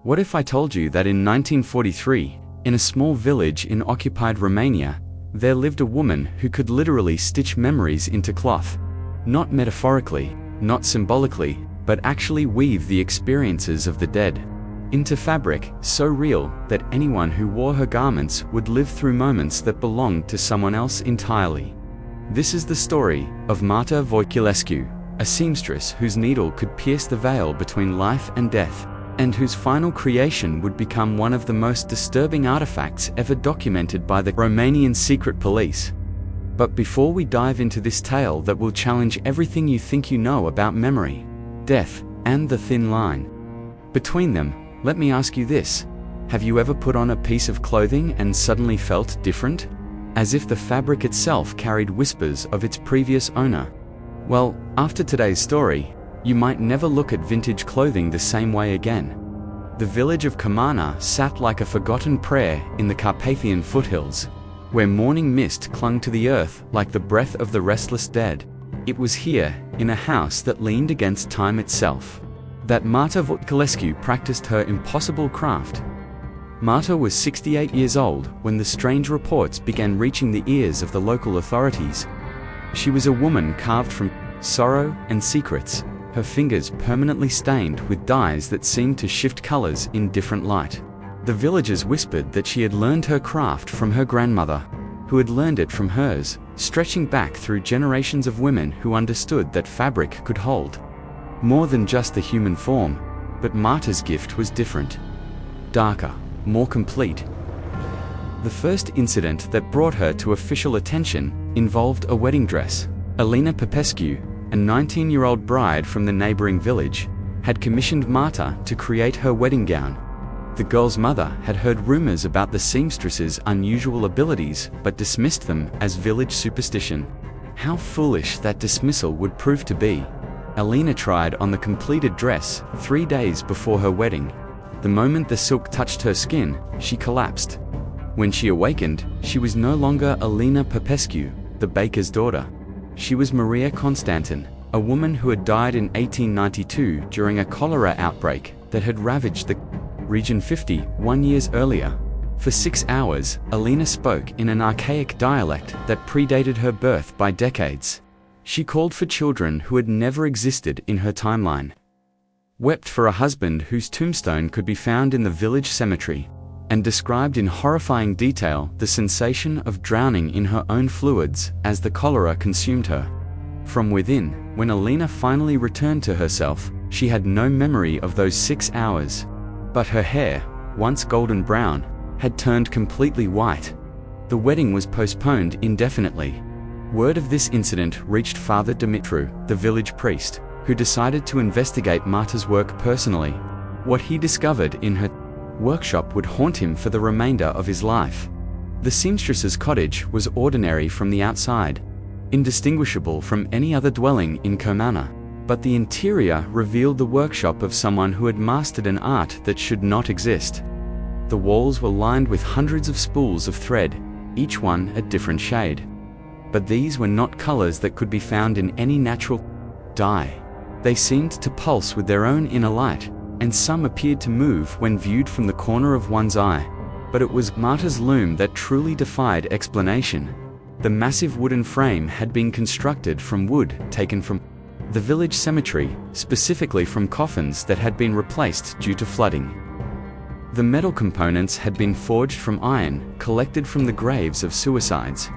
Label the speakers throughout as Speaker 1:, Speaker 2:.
Speaker 1: What if I told you that in 1943, in a small village in occupied Romania, there lived a woman who could literally stitch memories into cloth? Not metaphorically, not symbolically, but actually weave the experiences of the dead into fabric so real that anyone who wore her garments would live through moments that belonged to someone else entirely. This is the story of Marta Voiculescu, a seamstress whose needle could pierce the veil between life and death, and whose final creation would become one of the most disturbing artifacts ever documented by the Romanian secret police. But before we dive into this tale that will challenge everything you think you know about memory, death, and the thin line between them, let me ask you this. Have you ever put on a piece of clothing and suddenly felt different? As if the fabric itself carried whispers of its previous owner? Well, after today's story, you might never look at vintage clothing the same way again. The village of Comana sat like a forgotten prayer in the Carpathian foothills, where morning mist clung to the earth like the breath of the restless dead. It was here, in a house that leaned against time itself, that Marta Voiculescu practiced her impossible craft. Marta was 68 years old when the strange reports began reaching the ears of the local authorities. She was a woman carved from sorrow and secrets, her fingers permanently stained with dyes that seemed to shift colors in different light. The villagers whispered that she had learned her craft from her grandmother, who had learned it from hers, stretching back through generations of women who understood that fabric could hold more than just the human form. But Marta's gift was different, darker, more complete. The first incident that brought her to official attention involved a wedding dress. Elena Popescu, a 19-year-old bride from the neighboring village, had commissioned Marta to create her wedding gown. The girl's mother had heard rumors about the seamstress's unusual abilities but dismissed them as village superstition. How foolish that dismissal would prove to be. Elena tried on the completed dress 3 days before her wedding. The moment the silk touched her skin, she collapsed. When she awakened, she was no longer Elena Popescu, the baker's daughter. She was Maria Constantin, a woman who had died in 1892 during a cholera outbreak that had ravaged the region 51 years earlier. For 6 hours, Elena spoke in an archaic dialect that predated her birth by decades. She called for children who had never existed in her timeline, wept for a husband whose tombstone could be found in the village cemetery, and described in horrifying detail the sensation of drowning in her own fluids as the cholera consumed her. From within, when Elena finally returned to herself, she had no memory of those 6 hours. But her hair, once golden brown, had turned completely white. The wedding was postponed indefinitely. Word of this incident reached Father Dumitru, the village priest, who decided to investigate Marta's work personally. What he discovered in her workshop would haunt him for the remainder of his life. The seamstress's cottage was ordinary from the outside, indistinguishable from any other dwelling in Comana, but the interior revealed the workshop of someone who had mastered an art that should not exist. The walls were lined with hundreds of spools of thread, each one a different shade. But these were not colors that could be found in any natural dye. They seemed to pulse with their own inner light, and some appeared to move when viewed from the corner of one's eye. But it was Marta's loom that truly defied explanation. The massive wooden frame had been constructed from wood taken from the village cemetery, specifically from coffins that had been replaced due to flooding. The metal components had been forged from iron collected from the graves of suicides,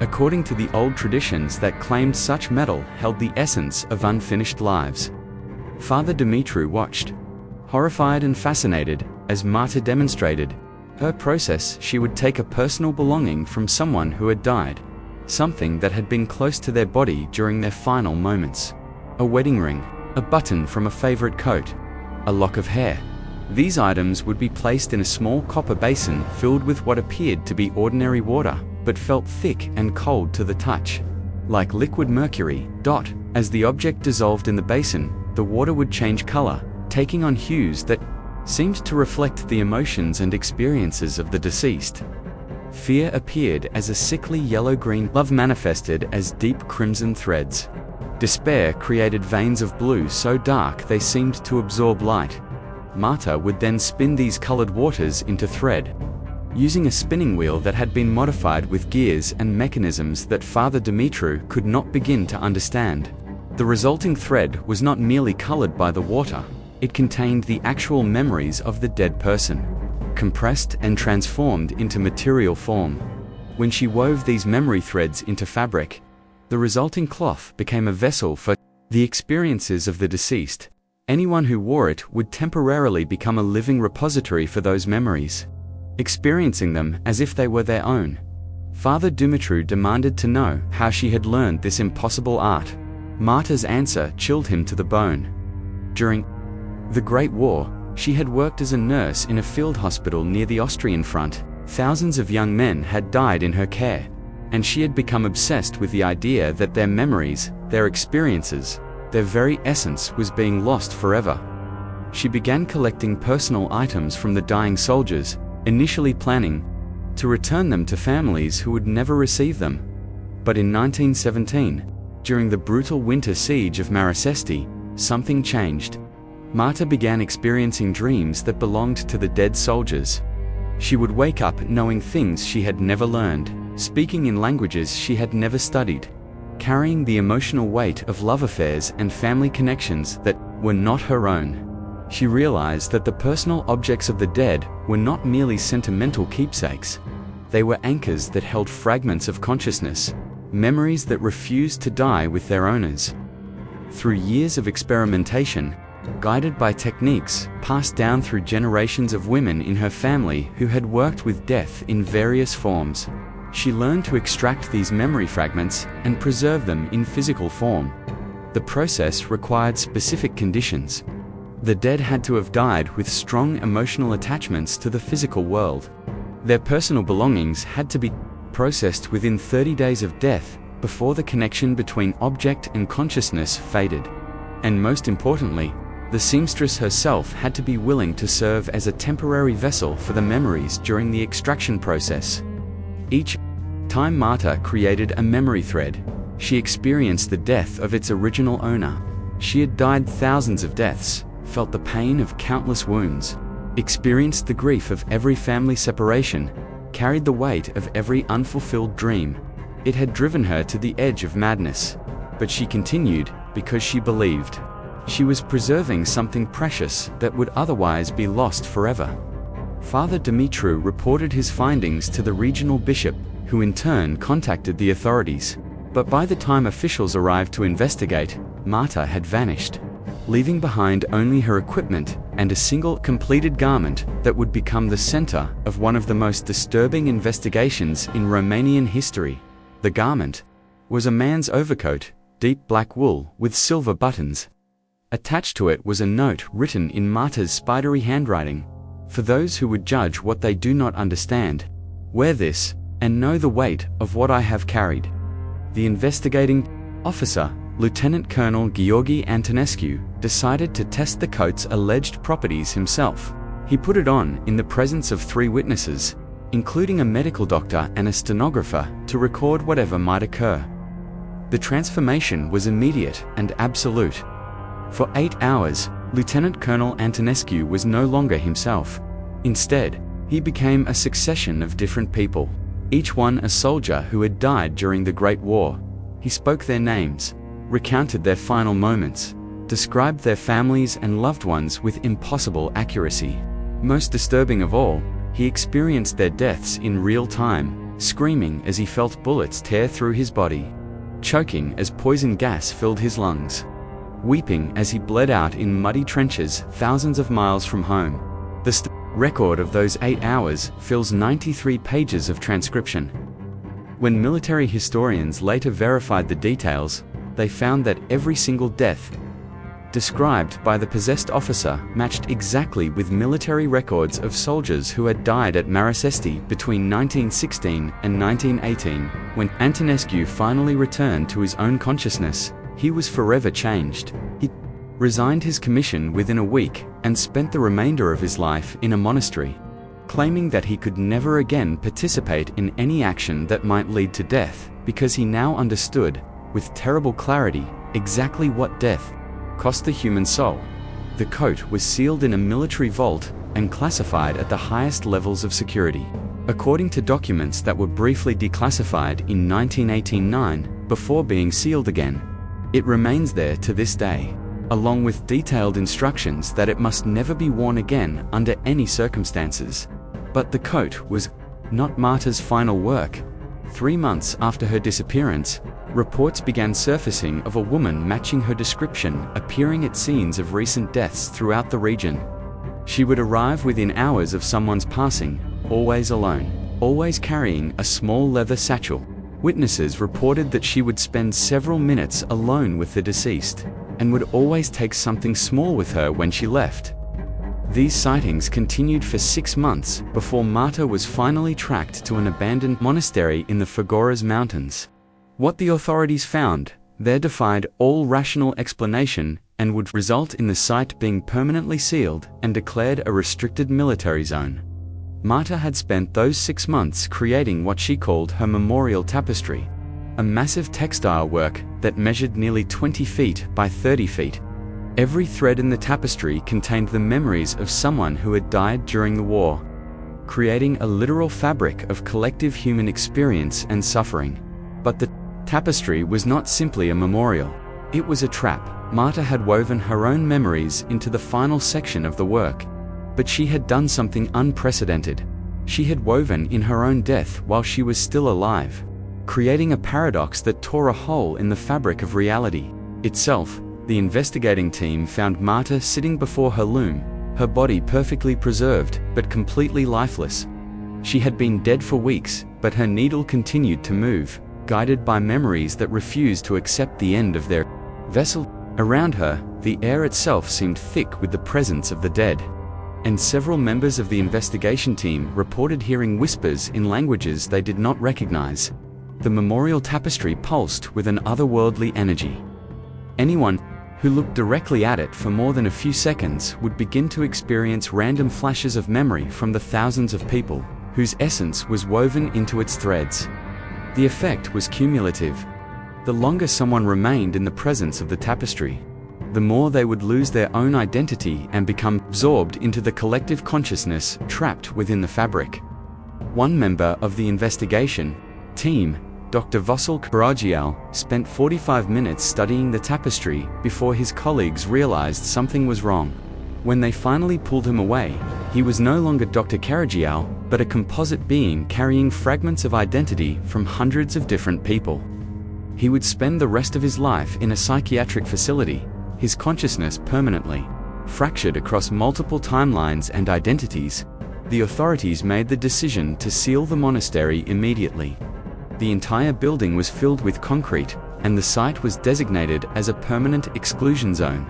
Speaker 1: according to the old traditions that claimed such metal held the essence of unfinished lives. Father Dumitru watched, horrified and fascinated, as Marta demonstrated her process. She would take a personal belonging from someone who had died, something that had been close to their body during their final moments. A wedding ring, a button from a favorite coat, a lock of hair. These items would be placed in a small copper basin filled with what appeared to be ordinary water, but felt thick and cold to the touch, like liquid mercury. As the object dissolved in the basin, the water would change color, taking on hues that seemed to reflect the emotions and experiences of the deceased. Fear appeared as a sickly yellow-green, love manifested as deep crimson threads. Despair created veins of blue so dark they seemed to absorb light. Marta would then spin these colored waters into thread. Using a spinning wheel that had been modified with gears and mechanisms that Father Dumitru could not begin to understand. The resulting thread was not merely colored by the water, it contained the actual memories of the dead person, compressed and transformed into material form. When she wove these memory threads into fabric, the resulting cloth became a vessel for the experiences of the deceased. Anyone who wore it would temporarily become a living repository for those memories, experiencing them as if they were their own. Father Dumitru demanded to know how she had learned this impossible art. Marta's answer chilled him to the bone. During the Great War, she had worked as a nurse in a field hospital near the Austrian front. Thousands of young men had died in her care, and she had become obsessed with the idea that their memories, their experiences, their very essence was being lost forever. She began collecting personal items from the dying soldiers, initially planning to return them to families who would never receive them. But in 1917, during the brutal winter siege of Marasesti, something changed. Marta began experiencing dreams that belonged to the dead soldiers. She would wake up knowing things she had never learned, speaking in languages she had never studied, carrying the emotional weight of love affairs and family connections that were not her own. She realized that the personal objects of the dead were not merely sentimental keepsakes. They were anchors that held fragments of consciousness, memories that refused to die with their owners. Through years of experimentation, guided by techniques passed down through generations of women in her family who had worked with death in various forms, she learned to extract these memory fragments and preserve them in physical form. The process required specific conditions. The dead had to have died with strong emotional attachments to the physical world. Their personal belongings had to be processed within 30 days of death before the connection between object and consciousness faded. And most importantly, the seamstress herself had to be willing to serve as a temporary vessel for the memories during the extraction process. Each time Marta created a memory thread, she experienced the death of its original owner. She had died thousands of deaths, felt the pain of countless wounds, experienced the grief of every family separation, carried the weight of every unfulfilled dream. It had driven her to the edge of madness, but she continued because she believed. She was preserving something precious that would otherwise be lost forever. Father Dumitru reported his findings to the regional bishop, who in turn contacted the authorities. But by the time officials arrived to investigate, Marta had vanished, leaving behind only her equipment and a single completed garment that would become the center of one of the most disturbing investigations in Romanian history. The garment was a man's overcoat, deep black wool with silver buttons. Attached to it was a note written in Marta's spidery handwriting. For those who would judge what they do not understand, wear this, and know the weight of what I have carried. The investigating officer, Lieutenant Colonel Gheorghe Antonescu, decided to test the coat's alleged properties himself. He put it on in the presence of 3 witnesses, including a medical doctor and a stenographer, to record whatever might occur. The transformation was immediate and absolute. For 8 hours, Lieutenant Colonel Antonescu was no longer himself. Instead, he became a succession of different people, each one a soldier who had died during the Great War. He spoke their names, recounted their final moments, described their families and loved ones with impossible accuracy. Most disturbing of all, he experienced their deaths in real time, screaming as he felt bullets tear through his body, choking as poison gas filled his lungs, weeping as he bled out in muddy trenches thousands of miles from home. The record of those 8 hours fills 93 pages of transcription. When military historians later verified the details, they found that every single death described by the possessed officer matched exactly with military records of soldiers who had died at Marasesti between 1916 and 1918. When Antonescu finally returned to his own consciousness, he was forever changed. He resigned his commission within a week and spent the remainder of his life in a monastery, claiming that he could never again participate in any action that might lead to death, because he now understood, with terrible clarity, exactly what death cost the human soul. The coat was sealed in a military vault and classified at the highest levels of security. According to documents that were briefly declassified in 1989 before being sealed again, it remains there to this day, along with detailed instructions that it must never be worn again under any circumstances. But the coat was not Marta's final work. 3 months after her disappearance, reports began surfacing of a woman matching her description appearing at scenes of recent deaths throughout the region. She would arrive within hours of someone's passing, always alone, always carrying a small leather satchel. Witnesses reported that she would spend several minutes alone with the deceased, and would always take something small with her when she left. These sightings continued for 6 months before Marta was finally tracked to an abandoned monastery in the Fogoras Mountains. What the authorities found there defied all rational explanation and would result in the site being permanently sealed and declared a restricted military zone. Marta had spent those 6 months creating what she called her memorial tapestry, a massive textile work that measured nearly 20 feet by 30 feet. Every thread in the tapestry contained the memories of someone who had died during the war, creating a literal fabric of collective human experience and suffering. But the tapestry was not simply a memorial. It was a trap. Marta had woven her own memories into the final section of the work. But she had done something unprecedented. She had woven in her own death while she was still alive, creating a paradox that tore a hole in the fabric of reality itself. The investigating team found Marta sitting before her loom, her body perfectly preserved, but completely lifeless. She had been dead for weeks, but her needle continued to move, guided by memories that refused to accept the end of their vessel. Around her, the air itself seemed thick with the presence of the dead, and several members of the investigation team reported hearing whispers in languages they did not recognize. The memorial tapestry pulsed with an otherworldly energy. Anyone who looked directly at it for more than a few seconds would begin to experience random flashes of memory from the thousands of people whose essence was woven into its threads. The effect was cumulative. The longer someone remained in the presence of the tapestry, the more they would lose their own identity and become absorbed into the collective consciousness trapped within the fabric. One member of the investigation team, Dr. Vasil Karagial, spent 45 minutes studying the tapestry before his colleagues realized something was wrong. When they finally pulled him away, he was no longer Dr. Karagial, but a composite being carrying fragments of identity from hundreds of different people. He would spend the rest of his life in a psychiatric facility, his consciousness permanently fractured across multiple timelines and identities. The authorities made the decision to seal the monastery immediately. The entire building was filled with concrete, and the site was designated as a permanent exclusion zone.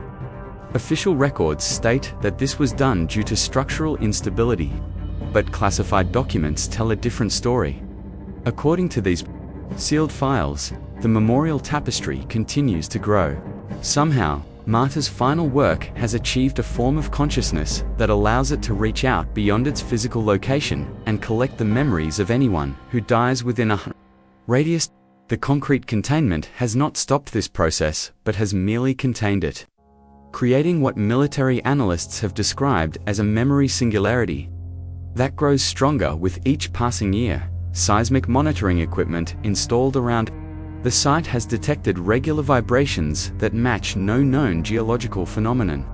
Speaker 1: Official records state that this was done due to structural instability, but classified documents tell a different story. According to these sealed files, the memorial tapestry continues to grow. Somehow, Marta's final work has achieved a form of consciousness that allows it to reach out beyond its physical location and collect the memories of anyone who dies within a radius. The concrete containment has not stopped this process, but has merely contained it, creating what military analysts have described as a memory singularity that grows stronger with each passing year. Seismic monitoring equipment installed around the site has detected regular vibrations that match no known geological phenomenon.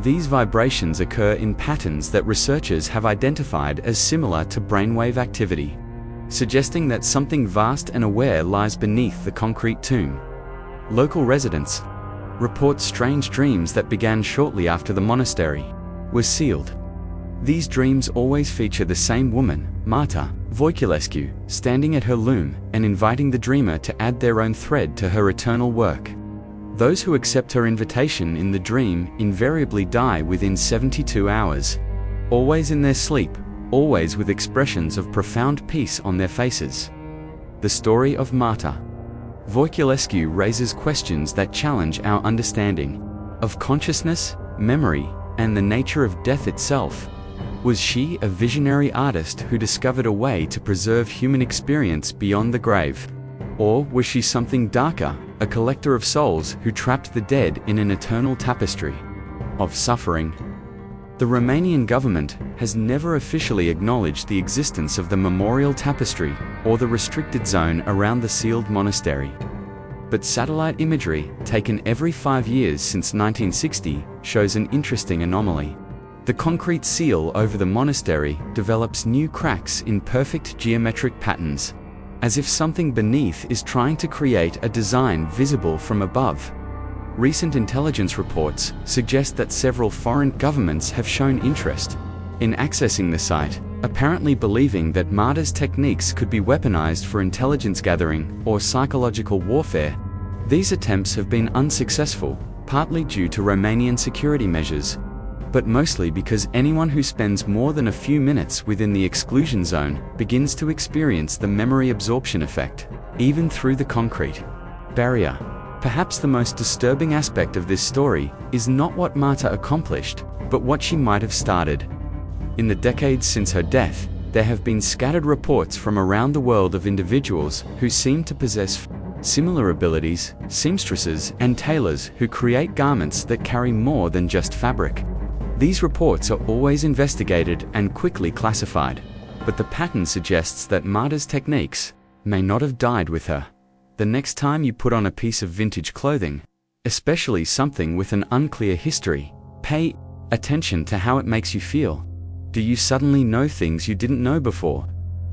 Speaker 1: These vibrations occur in patterns that researchers have identified as similar to brainwave activity, suggesting that something vast and aware lies beneath the concrete tomb. Local residents report strange dreams that began shortly after the monastery was sealed. These dreams always feature the same woman, Marta Voiculescu, standing at her loom and inviting the dreamer to add their own thread to her eternal work. Those who accept her invitation in the dream invariably die within 72 hours, always in their sleep, always with expressions of profound peace on their faces. The story of Marta Voiculescu raises questions that challenge our understanding of consciousness, memory, and the nature of death itself. Was she a visionary artist who discovered a way to preserve human experience beyond the grave? Or was she something darker, a collector of souls who trapped the dead in an eternal tapestry? of suffering. The Romanian government has never officially acknowledged the existence of the memorial tapestry or the restricted zone around the sealed monastery. But satellite imagery, taken every 5 years since 1960, shows an interesting anomaly. The concrete seal over the monastery develops new cracks in perfect geometric patterns, as if something beneath is trying to create a design visible from above. Recent intelligence reports suggest that several foreign governments have shown interest in accessing the site, apparently believing that martyrs' techniques could be weaponized for intelligence gathering or psychological warfare. These attempts have been unsuccessful, partly due to Romanian security measures, but mostly because anyone who spends more than a few minutes within the exclusion zone begins to experience the memory absorption effect, even through the concrete barrier. Perhaps the most disturbing aspect of this story is not what Marta accomplished, but what she might have started. In the decades since her death, there have been scattered reports from around the world of individuals who seem to possess similar abilities, seamstresses and tailors who create garments that carry more than just fabric. These reports are always investigated and quickly classified, but the pattern suggests that Marta's techniques may not have died with her. The next time you put on a piece of vintage clothing, especially something with an unclear history, pay attention to how it makes you feel. Do you suddenly know things you didn't know before?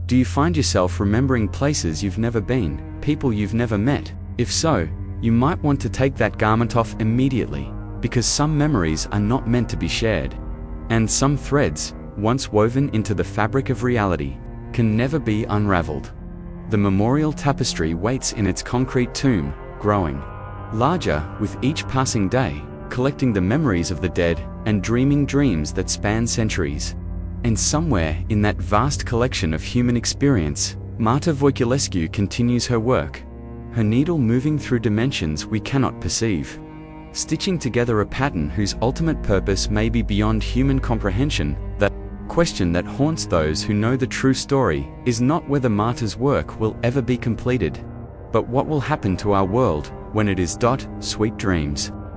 Speaker 1: Do you find yourself remembering places you've never been, people you've never met? If so, you might want to take that garment off immediately, because some memories are not meant to be shared. And some threads, once woven into the fabric of reality, can never be unraveled. The memorial tapestry waits in its concrete tomb, growing larger with each passing day, collecting the memories of the dead and dreaming dreams that span centuries. And somewhere in that vast collection of human experience, Marta Voiculescu continues her work, her needle moving through dimensions we cannot perceive, stitching together a pattern whose ultimate purpose may be beyond human comprehension. The question that haunts those who know the true story is not whether Marta's work will ever be completed, but what will happen to our world when it is. Sweet dreams.